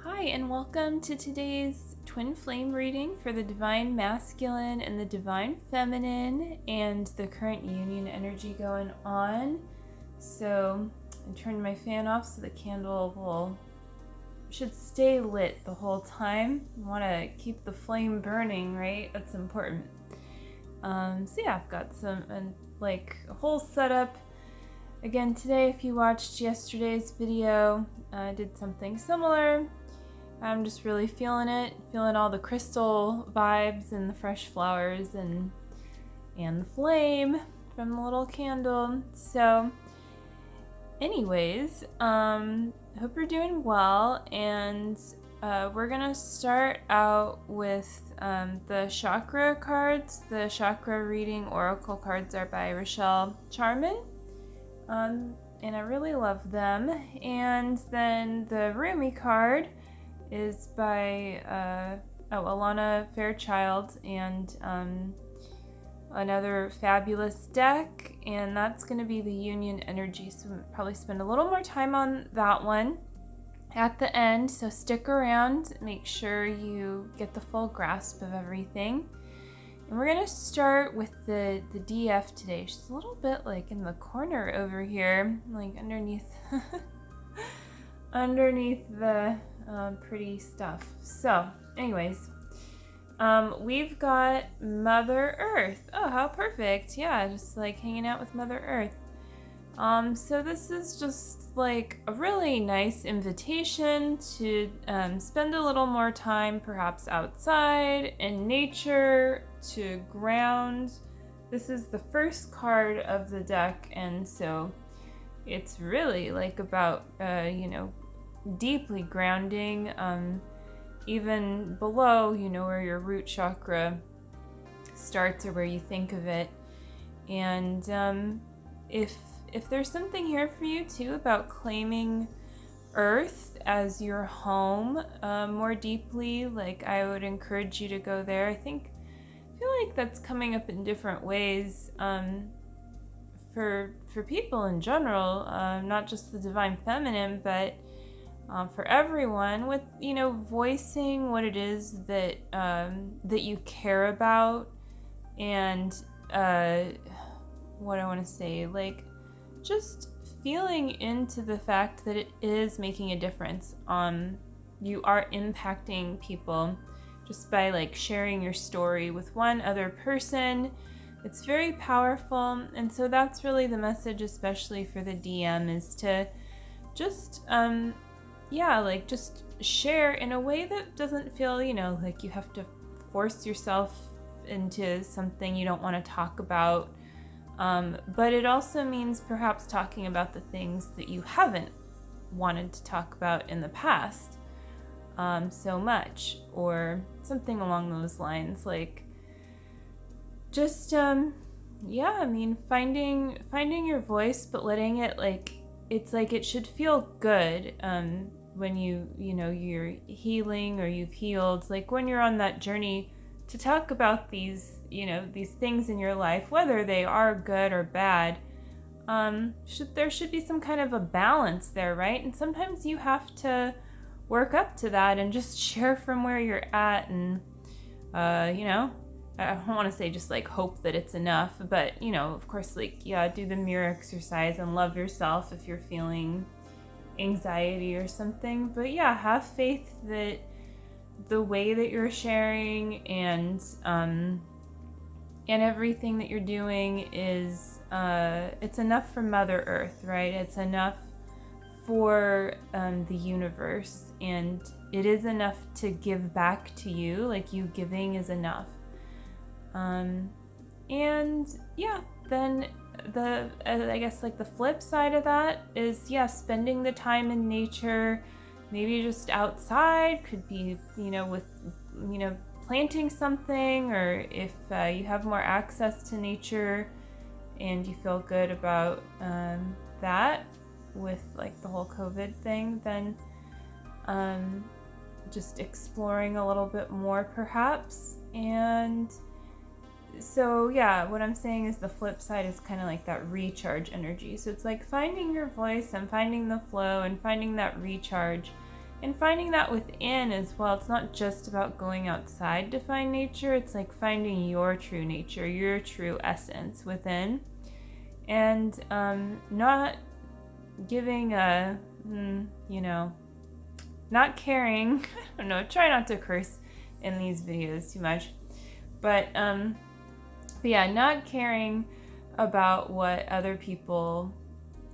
Hi, and welcome to today's twin flame reading for the Divine Masculine and the Divine Feminine and the current union energy going on. So I turned my fan off so the candle should stay lit the whole time. You want to keep the flame burning, right? That's important. So yeah, I've got a whole setup. Again, today, if you watched yesterday's video, I did something similar. I'm just really feeling all the crystal vibes and the fresh flowers and the flame from the little candle. So anyways, hope you're doing well, and we're gonna start out with the chakra cards. The chakra reading oracle cards are by Rachelle, Charman. And I really love them. And then the Rumi card is by Alana Fairchild and another fabulous deck, and that's going to be the union energy, so we'll probably spend a little more time on that one at the end, so stick around, make sure you get the full grasp of everything. And we're going to start with the DF today. She's a little bit like in the corner over here, like underneath the pretty stuff. So anyways, we've got Mother Earth. Oh, how perfect. Yeah, just like hanging out with Mother Earth. So this is just like a really nice invitation to spend a little more time perhaps outside in nature, to ground. This is the first card of the deck, and so it's really like about deeply grounding, even below where your root chakra starts or where you think of it. And if there's something here for you too about claiming Earth as your home more deeply, like I would encourage you to go there. I feel like that's coming up in different ways for people in general, not just the Divine Feminine, but for everyone, with voicing what it is that you care about, and what I want to say, like just feeling into the fact that it is making a difference. You are impacting people just by like sharing your story with one other person. It's very powerful, and so that's really the message, especially for the DM, is to just just share in a way that doesn't feel like you have to force yourself into something you don't want to talk about, but it also means perhaps talking about the things that you haven't wanted to talk about in the past so much, or something along those lines. Like just finding your voice, but letting it it should feel good when you're healing or you've healed, like when you're on that journey to talk about these things in your life, whether they are good or bad. There should be some kind of a balance there, right? And sometimes you have to work up to that and just share from where you're at, and I don't want to say just like hope that it's enough, but of course, do the mirror exercise and love yourself if you're feeling anxiety or something. But have faith that the way that you're sharing and everything that you're doing is it's enough for Mother Earth, right? It's enough for the universe, and it is enough to give back to you. Like, you giving is enough. Then I guess like the flip side of that is spending the time in nature, maybe just outside, could be with planting something, or if you have more access to nature and you feel good about that with like the whole COVID thing, then just exploring a little bit more perhaps. And so what I'm saying is the flip side is kind of like that recharge energy. So it's like finding your voice and finding the flow and finding that recharge And finding that within as well. It's not just about going outside to find nature. It's like finding your true nature, your true essence within. And not giving a, not caring. I don't know, try not to curse in these videos too much. But yeah, not caring about what other people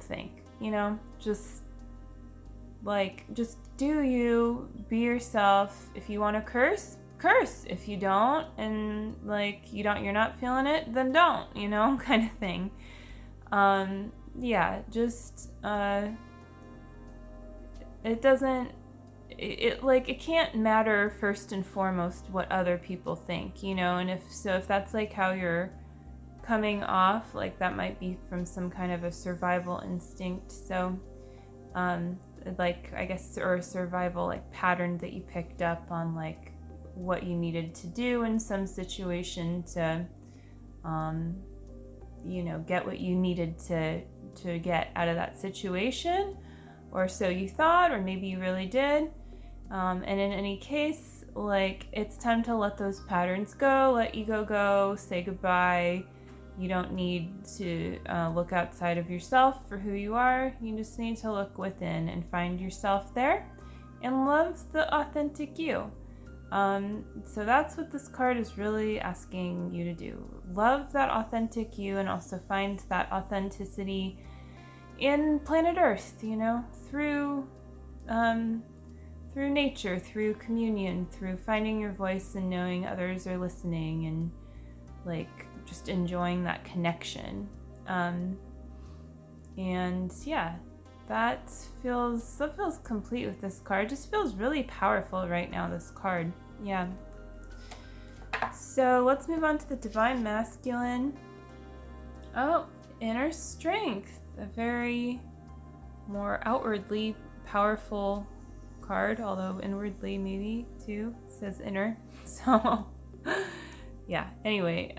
think, just do you, be yourself. If you want to curse, curse. If you don't, and you're not feeling it, then don't, kind of thing. It can't matter first and foremost what other people think, and if that's like how you're coming off, like that might be from some kind of a survival instinct. So I guess, or a survival pattern that you picked up on what you needed to do in some situation to get what you needed to get out of that situation, or so you thought, or maybe you really did. And in any case, it's time to let those patterns go, let ego go, say goodbye. You don't need to look outside of yourself for who you are. You just need to look within and find yourself there and love the authentic you. So that's what this card is really asking you to do. Love that authentic you, and also find that authenticity in planet Earth, through nature, through communion, through finding your voice and knowing others are listening, and just enjoying that connection. And yeah, that feels complete with this card. It just feels really powerful right now, this card. Yeah. So let's move on to the Divine Masculine. Oh, inner strength. A very more outwardly powerful card, although inwardly maybe too. It says inner. So yeah, anyway,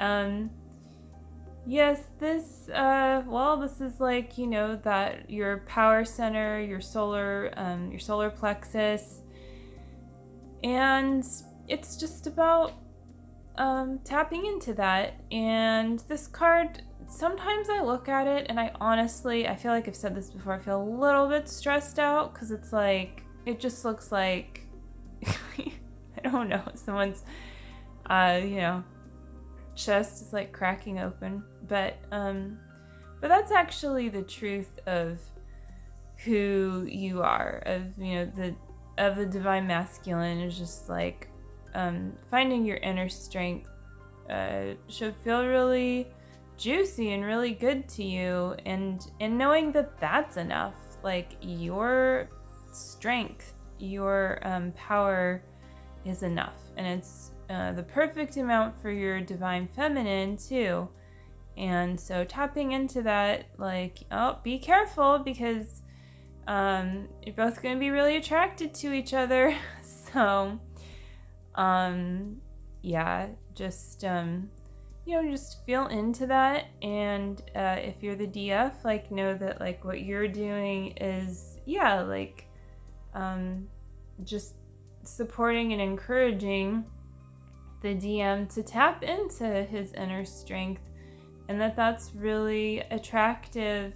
yes, this this is that your power center, your solar plexus, and it's just about tapping into that. And this card, sometimes I look at it and I feel like I've said this before, I feel a little bit stressed out, because it's it just looks like I don't know, someone's chest is cracking open, but that's actually the truth of who you are, of the Divine Masculine. Is just finding your inner strength should feel really juicy and really good to you, and knowing that that's enough, your strength, your power is enough, and it's the perfect amount for your Divine Feminine too. And so tapping into that, be careful, because you're both going to be really attracted to each other. So just just feel into that. And if you're the DF, know that what you're doing is just supporting and encouraging the DM to tap into his inner strength, and that's really attractive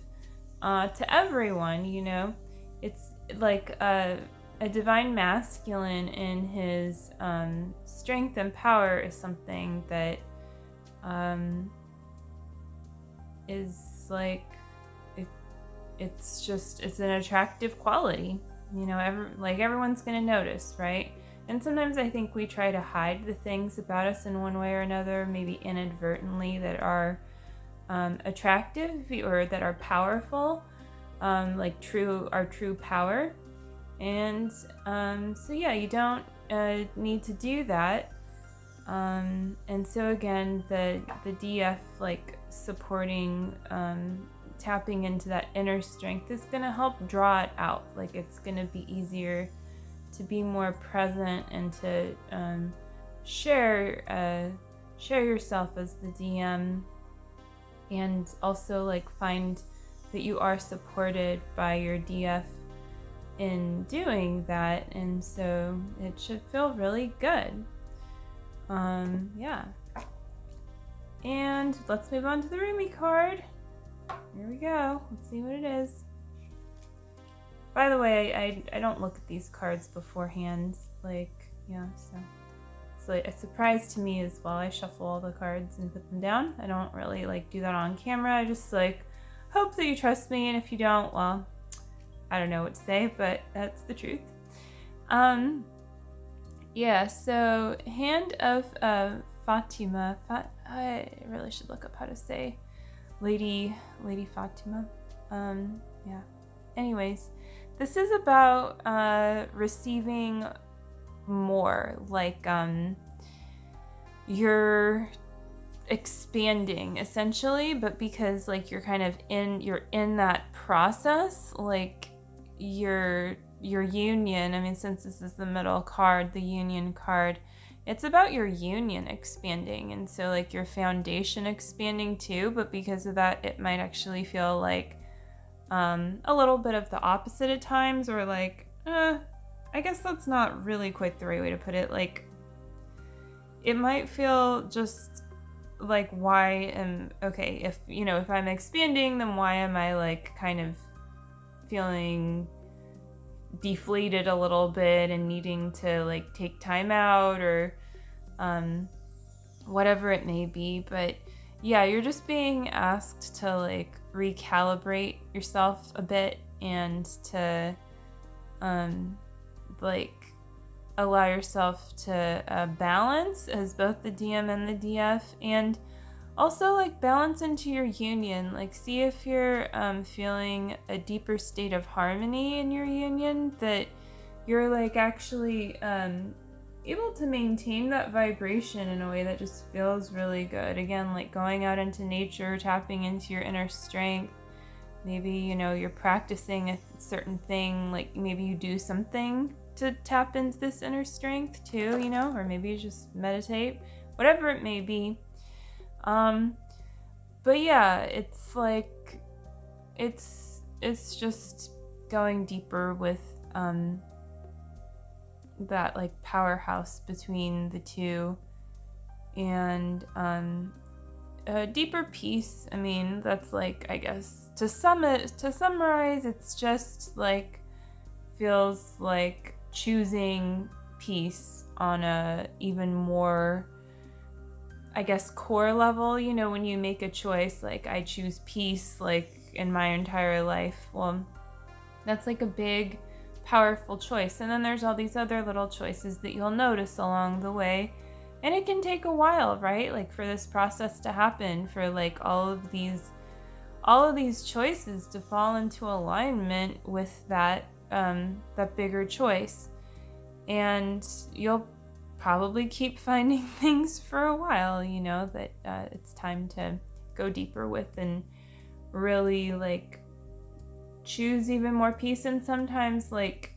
to everyone. It's a Divine Masculine in his strength and power is something that is it's an attractive quality. Everyone's gonna notice, right? And sometimes I think we try to hide the things about us in one way or another, maybe inadvertently, that are attractive or that are powerful, our true power. And you don't need to do that. And so again, the DF supporting, tapping into that inner strength is going to help draw it out. It's going to be easier to be more present and to share yourself as the DM, and also find that you are supported by your DF in doing that, and so it should feel really good. Yeah. And let's move on to the Rumi card. Here we go. Let's see what it is. By the way, I don't look at these cards beforehand. Like, yeah, so it's like a surprise to me as well. I shuffle all the cards and put them down. I don't really like do that on camera. I just like hope that you trust me, and if you don't, well, I don't know what to say, but that's the truth. Yeah, so Hand of Fatima. I really should look up how to say Lady Fatima. Yeah. Anyways, this is about receiving more, like you're expanding essentially, but because like you're in that process, like your union. I mean, since this is the middle card, the union card, it's about your union expanding, and so like your foundation expanding too, but because of that it might actually feel like a little bit of the opposite at times, or like I guess that's not really quite the right way to put it. Like it might feel just like, if I'm expanding, then why am I like kind of feeling deflated a little bit and needing to like take time out, or whatever it may be. But yeah, you're just being asked to like recalibrate yourself a bit, and to like allow yourself to balance as both the DM and the DF, and also like balance into your union. Like see if you're feeling a deeper state of harmony in your union, that you're like actually able to maintain that vibration in a way that just feels really good. Again, like going out into nature, tapping into your inner strength. Maybe, you're practicing a certain thing, like maybe you do something to tap into this inner strength too, or maybe you just meditate, whatever it may be. But yeah, it's like, it's just going deeper with, that like powerhouse between the two, and, a deeper peace. I mean, that's like, I guess, to summarize, it's just like, feels like choosing peace on a even more, I guess, core level. When you make a choice, like I choose peace, like in my entire life, well, that's like a big, powerful choice. And then there's all these other little choices that you'll notice along the way, and it can take a while, right? Like for this process to happen, for like all of these choices to fall into alignment with that bigger choice. And you'll probably keep finding things for a while, that it's time to go deeper with, and really like choose even more peace. And sometimes like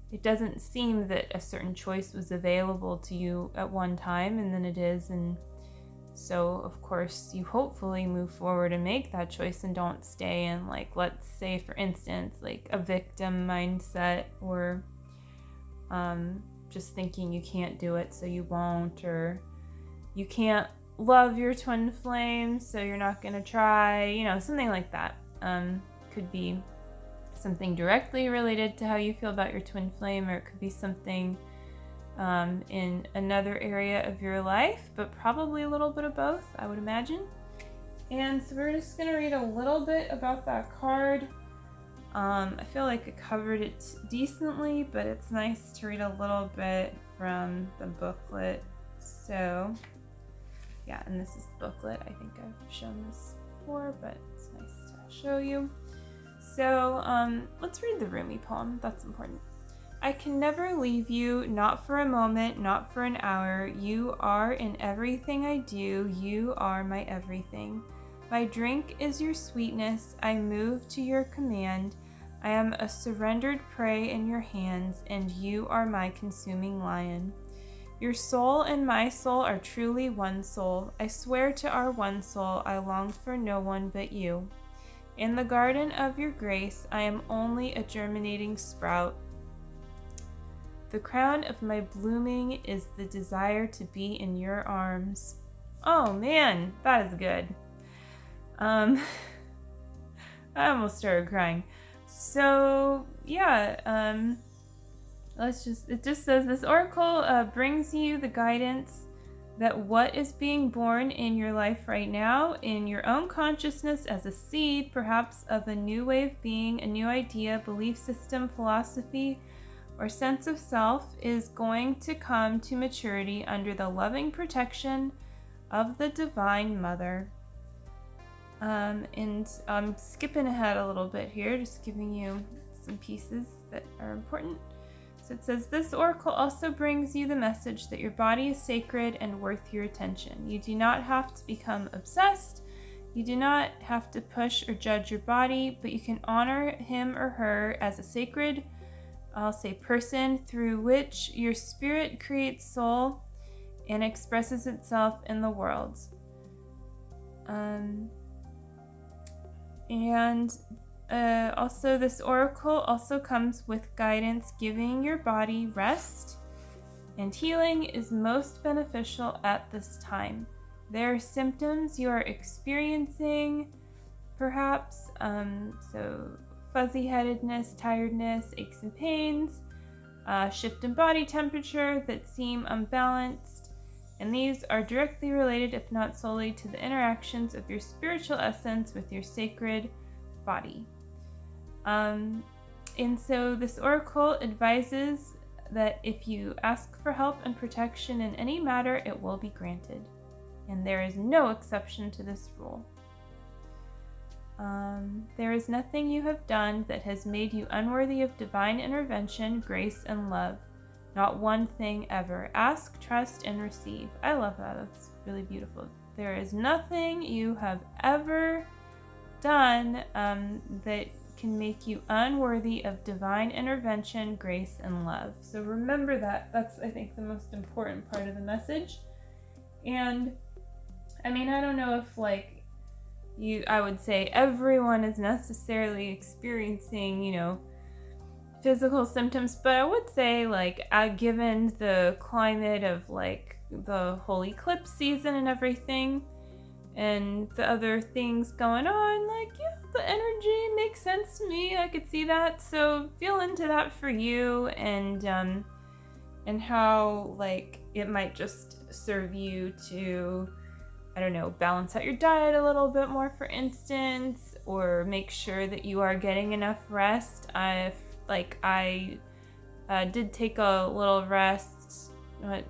it doesn't seem that a certain choice was available to you at one time, and then it is. And so of course you hopefully move forward and make that choice, and don't stay in, like, let's say for instance, like a victim mindset, or just thinking you can't do it so you won't, or you can't love your twin flame so you're not gonna try, something like that. Could be something directly related to how you feel about your twin flame, or it could be something in another area of your life, but probably a little bit of both, I would imagine. And so we're just going to read a little bit about that card. I feel like I covered it decently, but it's nice to read a little bit from the booklet. So yeah, and this is the booklet. I think I've shown this before, but it's nice to show you. So let's read the Rumi poem. That's important. I can never leave you, not for a moment, not for an hour. You are in everything I do. You are my everything. My drink is your sweetness. I move to your command. I am a surrendered prey in your hands, and you are my consuming lion. Your soul and my soul are truly one soul. I swear to our one soul, I long for no one but you. In the garden of your grace, I am only a germinating sprout. The crown of my blooming is the desire to be in your arms. Oh man, that is good. I almost started crying. So yeah, it just says this oracle brings you the guidance that what is being born in your life right now, in your own consciousness as a seed, perhaps of a new way of being, a new idea, belief system, philosophy, or sense of self, is going to come to maturity under the loving protection of the Divine Mother. And I'm skipping ahead a little bit here, just giving you some pieces that are important. So it says, this oracle also brings you the message that your body is sacred and worth your attention. You do not have to become obsessed. You do not have to push or judge your body, but you can honor him or her as a sacred, I'll say, person through which your spirit creates soul and expresses itself in the world. Also, this oracle also comes with guidance giving your body rest, and healing is most beneficial at this time. There are symptoms you are experiencing, perhaps, so fuzzy-headedness, tiredness, aches and pains, shift in body temperature that seem unbalanced, and these are directly related, if not solely, to the interactions of your spiritual essence with your sacred body. And so this oracle advises that if you ask for help and protection in any matter, it will be granted. And there is no exception to this rule. There is nothing you have done that has made you unworthy of divine intervention, grace, and love. Not one thing ever. Ask, trust, and receive. I love that. That's really beautiful. There is nothing you have ever done that can make you unworthy of divine intervention, grace, and love. So remember that. That's, I think, the most important part of the message. And I mean, I don't know if I would say everyone is necessarily experiencing, physical symptoms, but I would say given the climate of the whole eclipse season and everything and the other things going on, the energy makes sense to me. I could see that. So feel into that for you and how it might just serve you to, I don't know, balance out your diet a little bit more, for instance, or make sure that you are getting enough rest. I did take a little rest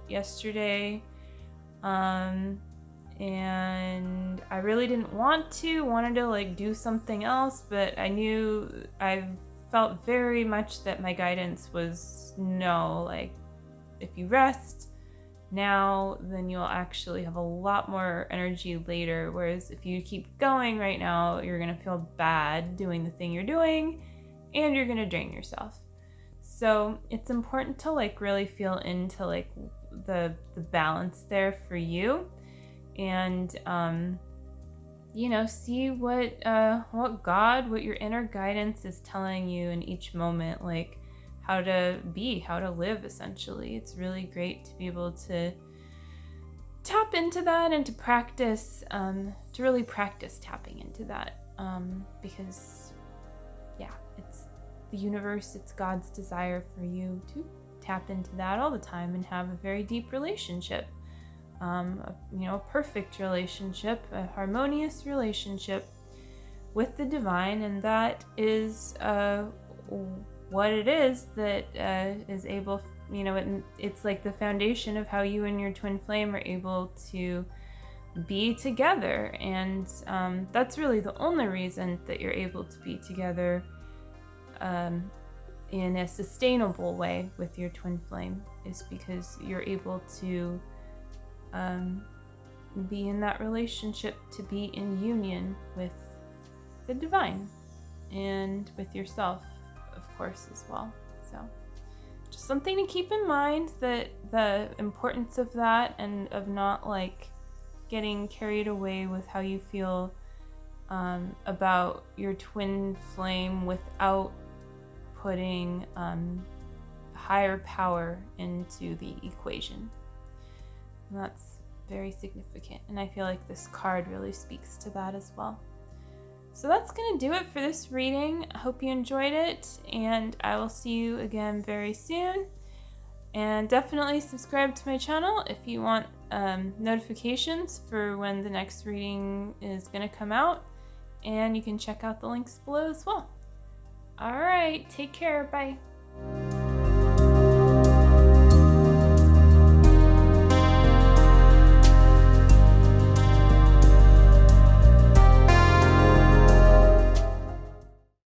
yesterday, and I really didn't wanted to do something else, but I felt very much that my guidance was no, if you rest now, then you'll actually have a lot more energy later, whereas if you keep going right now, you're gonna feel bad doing the thing you're doing and you're gonna drain yourself. So it's important to really feel into the balance there for you, and see what your inner guidance is telling you in each moment, how to be, how to live, essentially. It's really great to be able to tap into that and to practice, to really practice tapping into that, because it's the universe, it's God's desire for you to tap into that all the time and have a very deep relationship, a perfect relationship, a harmonious relationship with the divine, and that is what it is that is able, it's the foundation of how you and your twin flame are able to be together, and that's really the only reason that you're able to be together in a sustainable way with your twin flame, is because you're able to be in that relationship, to be in union with the divine and with yourself, of course, as well. So just something to keep in mind, that the importance of that, and of not getting carried away with how you feel about your twin flame without putting higher power into the equation. And that's very significant, and I feel like this card really speaks to that as well. So that's going to do it for this reading. I hope you enjoyed it, and I will see you again very soon. And definitely subscribe to my channel if you want notifications for when the next reading is going to come out. And you can check out the links below as well. All right, take care. Bye.